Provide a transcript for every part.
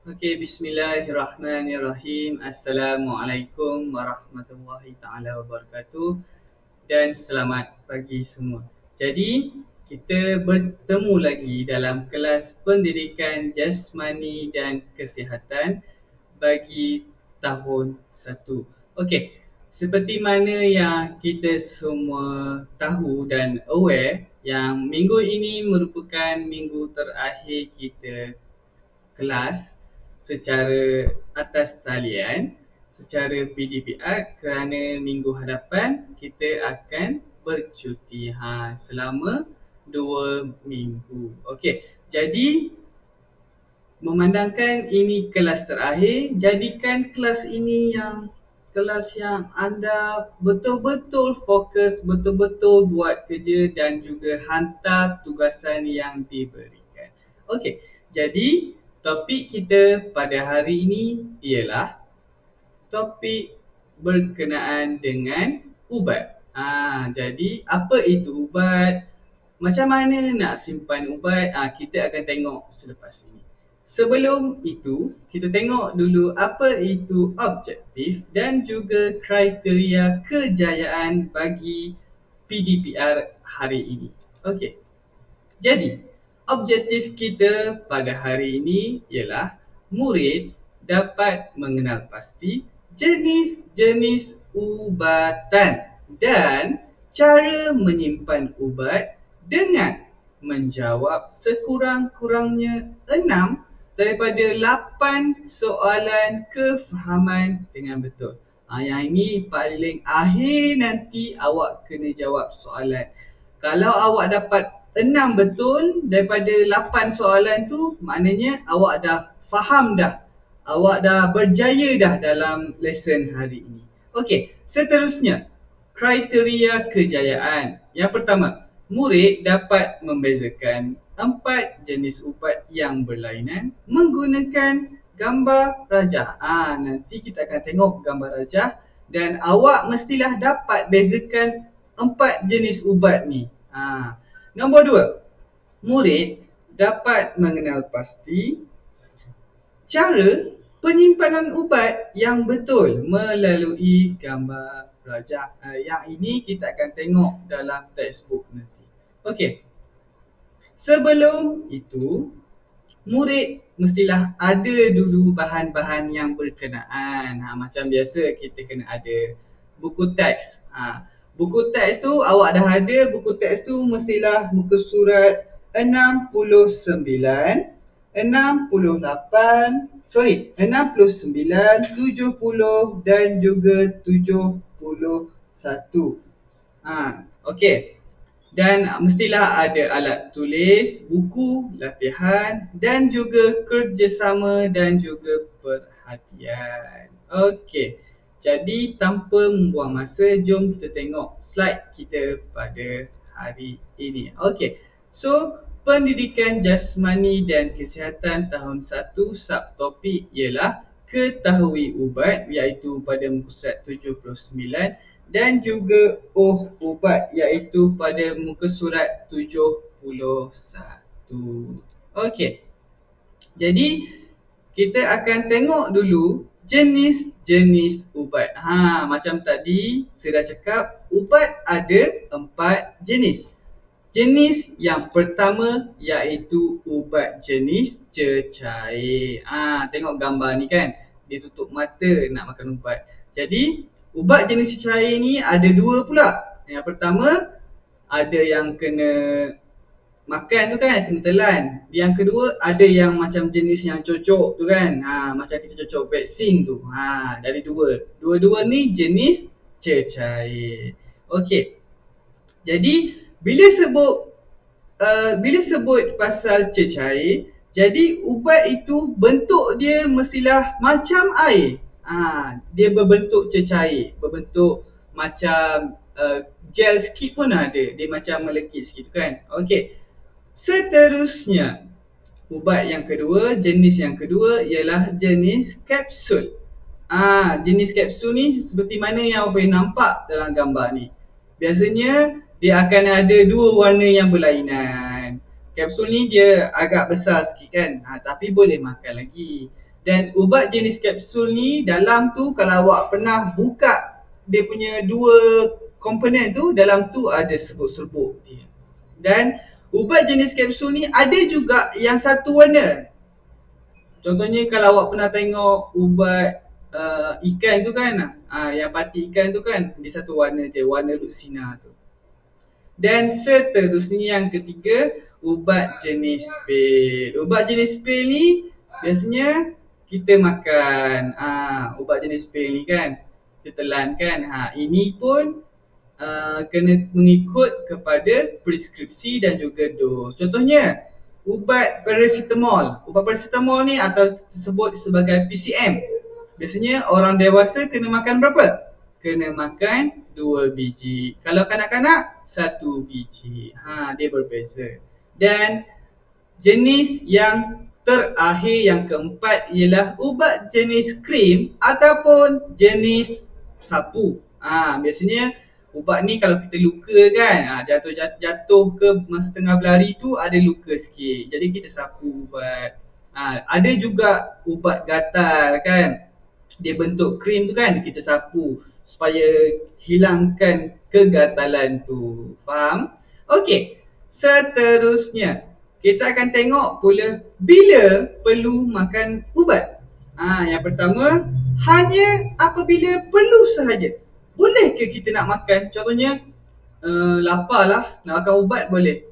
Okey, bismillahirrahmanirrahim. Assalamualaikum warahmatullahi taala wabarakatuh dan selamat pagi semua. Jadi, kita bertemu lagi dalam kelas pendidikan jasmani dan kesihatan bagi tahun 1. Okey, seperti mana yang kita semua tahu dan aware yang minggu ini merupakan minggu terakhir kita kelas secara atas talian, secara PDPR kerana minggu hadapan kita akan bercuti selama 2 minggu. Okey, jadi memandangkan ini kelas terakhir, jadikan kelas ini kelas yang anda betul-betul fokus, betul-betul buat kerja dan juga hantar tugasan yang diberikan. Okey, jadi topik kita pada hari ini ialah topik berkenaan dengan ubat. Jadi apa itu ubat? Macam mana nak simpan ubat? Kita akan tengok selepas ini. Sebelum itu, kita tengok dulu apa itu objektif dan juga kriteria kejayaan bagi PDPR hari ini. Okey. Jadi, objektif kita pada hari ini ialah murid dapat mengenal pasti jenis-jenis ubatan dan cara menyimpan ubat dengan menjawab sekurang-kurangnya 6 daripada 8 soalan kefahaman dengan betul. Yang ini paling akhir nanti awak kena jawab soalan. Kalau awak dapat 6 betul daripada 8 soalan tu, maknanya awak dah faham dah. Awak dah berjaya dah dalam lesson hari ini. Okey, seterusnya kriteria kejayaan. Yang pertama, murid dapat membezakan 4 jenis ubat yang berlainan menggunakan gambar rajah. Nanti kita akan tengok gambar rajah dan awak mestilah dapat bezakan 4 jenis ubat ni. Nombor 2, murid dapat mengenal pasti cara penyimpanan ubat yang betul melalui gambar rajah. Yang ini kita akan tengok dalam textbook nanti. Okey. Sebelum itu, murid mestilah ada dulu bahan-bahan yang berkenaan. Macam biasa kita kena ada buku teks. Buku teks tu awak dah ada, buku teks tu mestilah muka surat 69, 69, 70 dan juga 71. Okey. Dan mestilah ada alat tulis, buku, latihan dan juga kerjasama dan juga perhatian. Okey. Jadi tanpa membuang masa, jom kita tengok slide kita pada hari ini. Okey. So, pendidikan jasmani dan kesihatan tahun 1 subtopik ialah ketahui ubat iaitu pada muka surat 79 dan juga ubat iaitu pada muka surat 71. Okey. Jadi kita akan tengok dulu jenis-jenis ubat. Macam tadi saya dah cakap, ubat ada 4 jenis. Jenis yang pertama iaitu ubat jenis cecair. Tengok gambar ni kan. Dia tutup mata nak makan ubat. Jadi ubat jenis cecair ni ada 2 pula. Yang pertama ada yang kena makan tu kan, kena telan. Yang kedua ada yang macam jenis yang cocok tu kan. Macam kita cocok vaksin tu. Dari dua. Dua-dua ni jenis cecair. Okey. Jadi bila sebut pasal cecair, jadi ubat itu bentuk dia mestilah macam air. Dia berbentuk cecair, berbentuk macam gel sikit pun ada. Dia macam melekit sikit kan. Okey. Seterusnya, ubat yang kedua, jenis yang kedua ialah jenis kapsul. Jenis kapsul ni seperti mana yang awak boleh nampak dalam gambar ni. Biasanya dia akan ada 2 warna yang berlainan. Kapsul ni dia agak besar sikit kan, tapi boleh makan lagi. Dan ubat jenis kapsul ni dalam tu kalau awak pernah buka dia punya dua komponen tu, dalam tu ada serbuk-serbuk dia. Dan ubat jenis kapsul ni ada juga yang satu warna. Contohnya kalau awak pernah tengok ubat ikan tu kan, yang pati ikan tu kan, dia satu warna je, warna lutsina tu. Dan seterusnya yang ketiga, ubat jenis pil. Ubat jenis pil ni biasanya kita makan. Ubat jenis pil ni kan, kita telan kan. Ini pun kena mengikut kepada preskripsi dan juga dos. Contohnya, ubat paracetamol. Ubat paracetamol ni atau disebut sebagai PCM. Biasanya orang dewasa kena makan berapa? Kena makan 2 biji. Kalau kanak-kanak 1 biji. Dia berbeza. Dan jenis yang terakhir yang keempat ialah ubat jenis krim ataupun jenis sapu. Biasanya ubat ni kalau kita luka kan, jatuh ke masa tengah berlari tu ada luka sikit. Jadi kita sapu ubat. Ada juga ubat gatal kan. Dia bentuk krim tu kan, kita sapu supaya hilangkan kegatalan tu. Faham? Okey. Seterusnya, kita akan tengok pula bila perlu makan ubat. Yang pertama, hanya apabila perlu sahaja. Boleh ke kita nak makan? Contohnya, lapar lah, nak makan ubat boleh?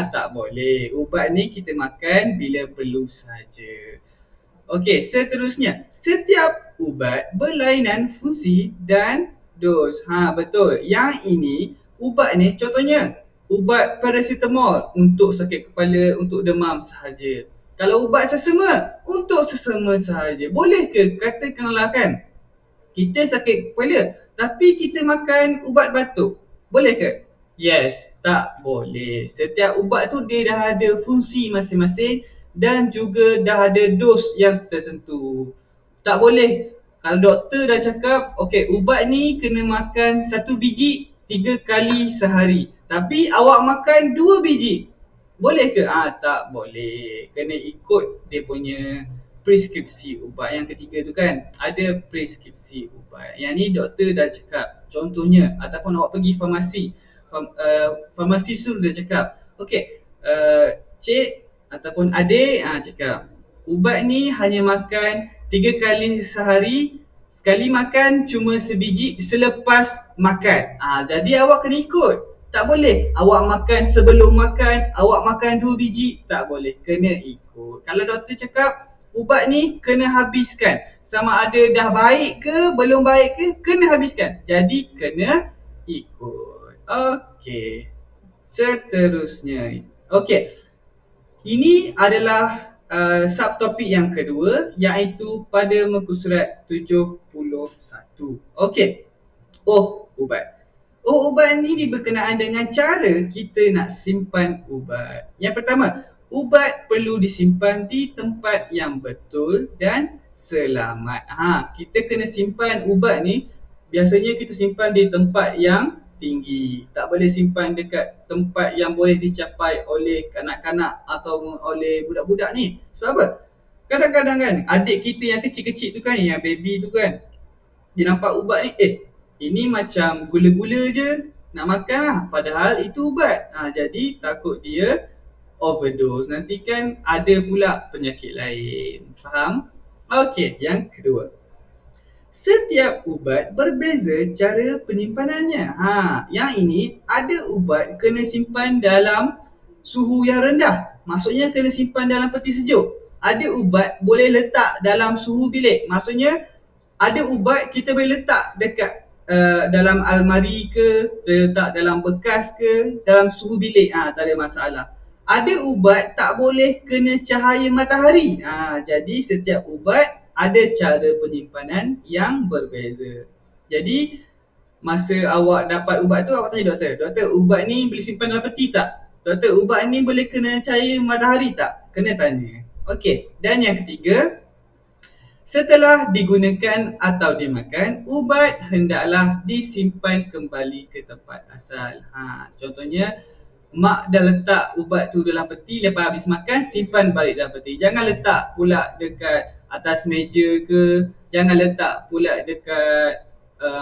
Tak boleh. Ubat ni kita makan bila perlu sahaja. Okey, seterusnya, setiap ubat berlainan fungsi dan dos. Betul. Yang ini, ubat ni contohnya, ubat paracetamol untuk sakit kepala, untuk demam sahaja. Kalau ubat sesama, untuk sesama sahaja. Boleh ke katakanlah kan, kita sakit kepala tapi kita makan ubat batuk? Boleh ke? Yes, tak boleh. Setiap ubat tu dia dah ada fungsi masing-masing dan juga dah ada dos yang tertentu. Tak boleh. Kalau doktor dah cakap, okey, ubat ni kena makan 1 biji 3 kali sehari. Tapi awak makan 2 biji. Boleh ke? Tak boleh. Kena ikut dia punya preskripsi ubat. Yang ketiga tu kan, ada preskripsi ubat. Yang ni doktor dah cakap. Contohnya, ataupun awak pergi farmasi. Farmasi sudah cakap, okey, cik ataupun adik cakap, ubat ni hanya makan 3 kali sehari, sekali makan cuma sebiji selepas makan. Jadi awak kena ikut. Tak boleh awak makan sebelum makan, awak makan 2 biji, tak boleh, kena ikut. Kalau doktor cakap ubat ni kena habiskan, sama ada dah baik ke belum baik ke, kena habiskan. Jadi kena ikut. Okey. Seterusnya. Okey. Ini adalah subtopik yang kedua, iaitu pada muka surat 71. Okey. Ubat. Ubat ni berkenaan dengan cara kita nak simpan ubat. Yang pertama, ubat perlu disimpan di tempat yang betul dan selamat. Kita kena simpan ubat ni, biasanya kita simpan di tempat yang tinggi. Tak boleh simpan dekat tempat yang boleh dicapai oleh kanak-kanak atau oleh budak-budak ni. Sebab apa? Kadang-kadang kan, adik kita yang kecil-kecil tu kan, yang baby tu kan, dia nampak ubat ni, ini macam gula-gula je, nak makan lah. Padahal itu ubat. Jadi takut dia overdose. Nanti kan ada pula penyakit lain. Faham? Okey, yang kedua. Setiap ubat berbeza cara penyimpanannya. Yang ini ada ubat kena simpan dalam suhu yang rendah. Maksudnya kena simpan dalam peti sejuk. Ada ubat boleh letak dalam suhu bilik. Maksudnya ada ubat kita boleh letak dekat dalam almari ke, letak dalam bekas ke, dalam suhu bilik, tak ada masalah. Ada ubat tak boleh kena cahaya matahari. Jadi setiap ubat ada cara penyimpanan yang berbeza. Jadi masa awak dapat ubat tu, awak tanya doktor, doktor, ubat ni boleh simpan dalam peti tak? Doktor, ubat ni boleh kena cahaya matahari tak? Kena tanya. Okey, dan yang ketiga, setelah digunakan atau dimakan, ubat hendaklah disimpan kembali ke tempat asal. Contohnya, mak dah letak ubat tu dalam peti, lepas habis makan simpan balik dalam peti. Jangan letak pula dekat atas meja ke, jangan letak pula dekat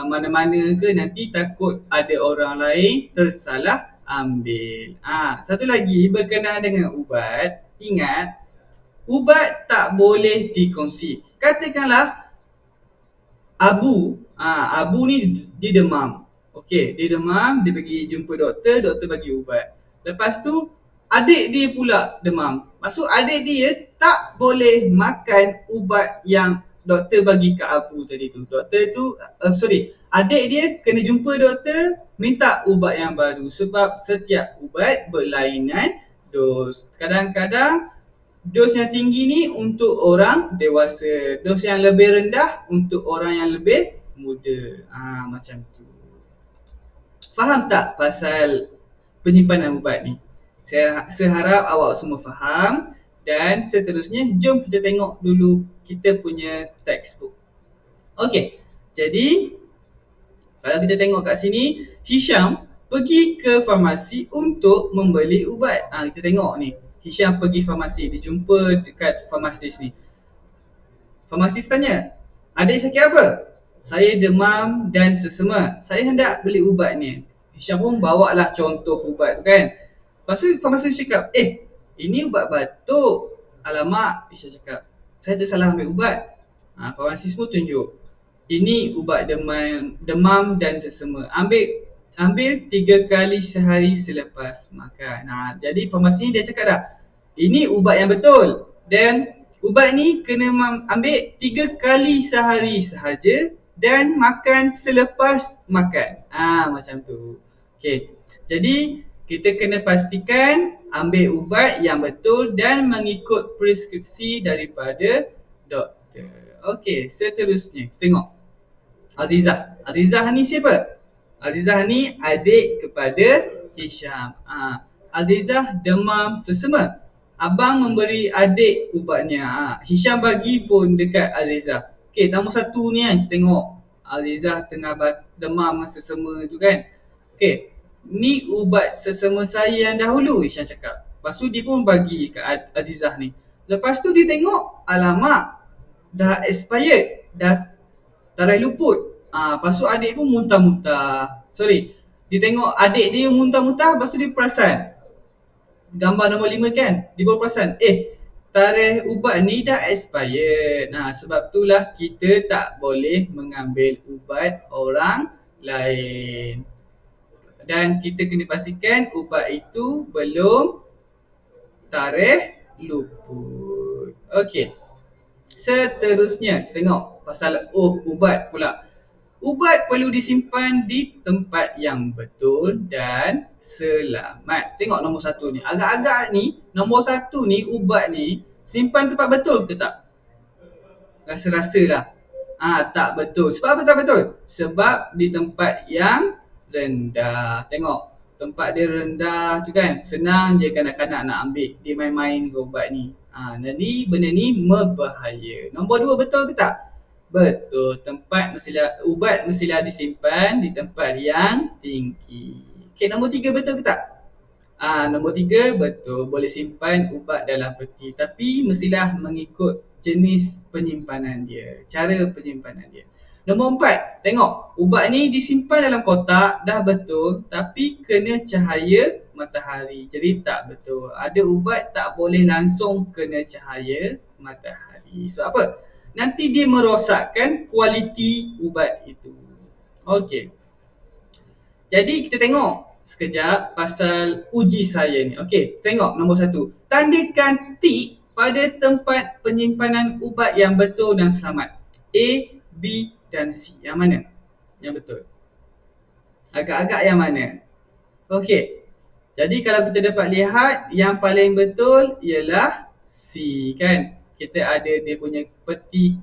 mana-mana ke, nanti takut ada orang lain tersalah ambil. Satu lagi berkenaan dengan ubat, ingat ubat tak boleh dikongsi. Katakanlah Abu ni dia demam. Okey, dia demam, dia pergi jumpa doktor, doktor bagi ubat. Lepas tu adik dia pula demam. Maksud adik dia tak boleh makan ubat yang doktor bagi kat Abu tadi tu. Doktor tu adik dia kena jumpa doktor minta ubat yang baru sebab setiap ubat berlainan dos. Kadang-kadang dos yang tinggi ni untuk orang dewasa, dos yang lebih rendah untuk orang yang lebih muda. Macam tu. Faham tak pasal penyimpanan ubat ni? Saya harap awak semua faham dan seterusnya jom kita tengok dulu kita punya textbook. Okey. Jadi kalau kita tengok kat sini, Hisham pergi ke farmasi untuk membeli ubat. Kita tengok ni. Hisham pergi farmasi, dia jumpa dekat farmasis ni. Farmasis tanya, adik sakit apa? Saya demam dan sesama. Saya hendak beli ubat ni. Hisham pun bawa lah contoh ubat tu kan. Lepas tu farmasis cakap, ini ubat batuk. Alamak, Hisham cakap, saya tersalah ambil ubat. Farmasis pun tunjuk, ini ubat demam dan sesama. Ambil 3 kali sehari selepas makan. Jadi farmasi ni dia cakap dah, ini ubat yang betul dan ubat ni kena ambil 3 kali sehari sahaja dan makan selepas makan. Macam tu. Okey. Jadi kita kena pastikan ambil ubat yang betul dan mengikut preskripsi daripada doktor. Okey, seterusnya kita tengok Azizah. Azizah ni siapa? Azizah ni adik kepada Hisham. Azizah demam sesama. Abang memberi adik ubatnya. Hisham bagi pun dekat Azizah. Okey, nombor 1 ni kan, tengok Azizah tengah demam sesama tu kan. Okey, ni ubat sesama saya yang dahulu, Hisham cakap. Lepas tu dia pun bagi kat Azizah ni. Lepas tu dia tengok, alamak, dah expired, dah tarikh luput. Lepas tu adik pun muntah-muntah. Dia tengok adik dia muntah-muntah, lepas tu dia perasan. Gambar nombor 5 kan, dia baru perasan, tarikh ubat ni dah expired. Sebab itulah kita tak boleh mengambil ubat orang lain. Dan kita kena pastikan ubat itu belum tarikh luput. Okey. Seterusnya kita tengok pasal ubat pula. Ubat perlu disimpan di tempat yang betul dan selamat. Tengok nombor 1 ni. Agak-agak ni, nombor 1 ni, ubat ni simpan tempat betul ke tak? Rasa-rasa lah. Tak betul. Sebab apa tak betul? Sebab di tempat yang rendah. Tengok. Tempat dia rendah tu kan, senang je kanak-kanak nak ambil. Dia main-main ke ubat ni. Jadi benda ni berbahaya. Nombor 2 betul ke tak? Betul. Ubat mestilah disimpan di tempat yang tinggi. Okey, nombor 3 betul ke tak? Nombor 3 betul. Boleh simpan ubat dalam peti. Tapi mestilah mengikut jenis penyimpanan dia. Cara penyimpanan dia. Nombor 4, tengok. Ubat ni disimpan dalam kotak, dah betul. Tapi kena cahaya matahari. Jadi tak betul. Ada ubat tak boleh langsung kena cahaya matahari. Sebab apa? Nanti dia merosakkan kualiti ubat itu. Okey. Jadi kita tengok sekejap pasal uji saya ni. Okey, tengok nombor 1. Tandakan tik pada tempat penyimpanan ubat yang betul dan selamat. A, B dan C. Yang mana? Yang betul. Agak-agak yang mana? Okey. Jadi kalau kita dapat lihat, yang paling betul ialah C kan. Kita ada dia punya peti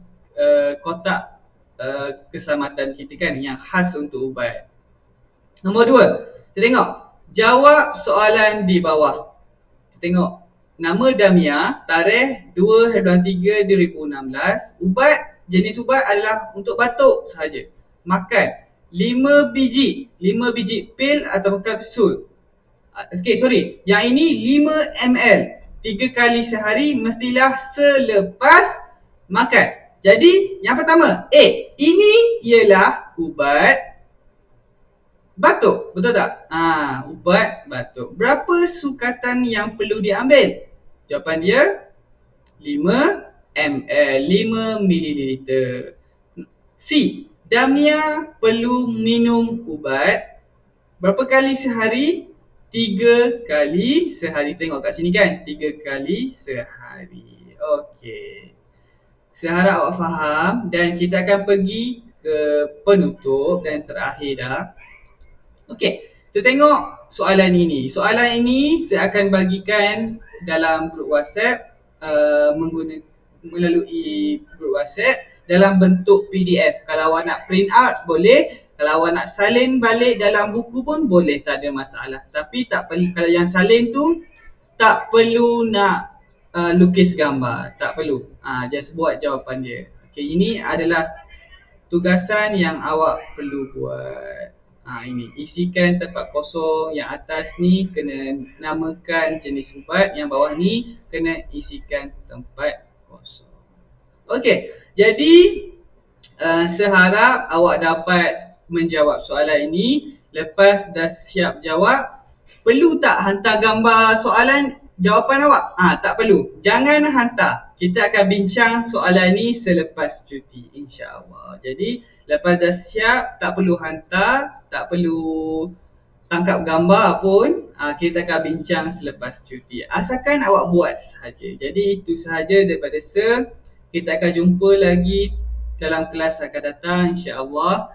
kotak keselamatan kita kan, yang khas untuk ubat. Nombor 2, kita tengok. Jawab soalan di bawah. Kita tengok. Nama Damia, tarikh 2/3/2016. Jenis ubat adalah untuk batuk sahaja. Makan 5 biji pil atau kapsul. Sorry. Yang ini 5 ml. 3 kali sehari mestilah selepas makan. Jadi, yang pertama, ini ialah ubat batuk. Betul tak? Ubat batuk. Berapa sukatan yang perlu diambil? Jawapan dia 5 ml, 5 mililiter. C. Damia perlu minum ubat berapa kali sehari? 3 kali sehari. Tengok kat sini kan? 3 kali sehari. Okey. Saya harap awak faham dan kita akan pergi ke penutup dan terakhir dah. Okey, kita tengok soalan ini. Soalan ini saya akan bagikan dalam grup WhatsApp melalui grup WhatsApp dalam bentuk PDF. Kalau awak nak print out boleh, kalau awak nak salin balik dalam buku pun boleh, tak ada masalah. Tapi tak perlu, kalau yang salin tu tak perlu nak lukis gambar, tak perlu. Just buat jawapan dia. Okey, ini adalah tugasan yang awak perlu buat. Ini, isikan tempat kosong. Yang atas ni kena namakan jenis ubat, yang bawah ni kena isikan tempat kosong. Okey, jadi saya harap awak dapat menjawab soalan ini. Lepas dah siap jawab, perlu tak hantar gambar soalan jawapan awak? Tak perlu. Jangan hantar. Kita akan bincang soalan ni selepas cuti, insya-Allah. Jadi, lepas dah siap, tak perlu hantar, tak perlu tangkap gambar pun, kita akan bincang selepas cuti. Asalkan awak buat sahaja. Jadi, itu sahaja daripada saya. Kita akan jumpa lagi dalam kelas akan datang, insya-Allah.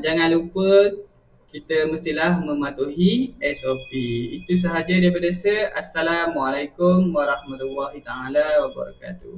Jangan lupa kita mestilah mematuhi SOP. Itu sahaja daripada saya. Assalamualaikum warahmatullahi taala wabarakatuh.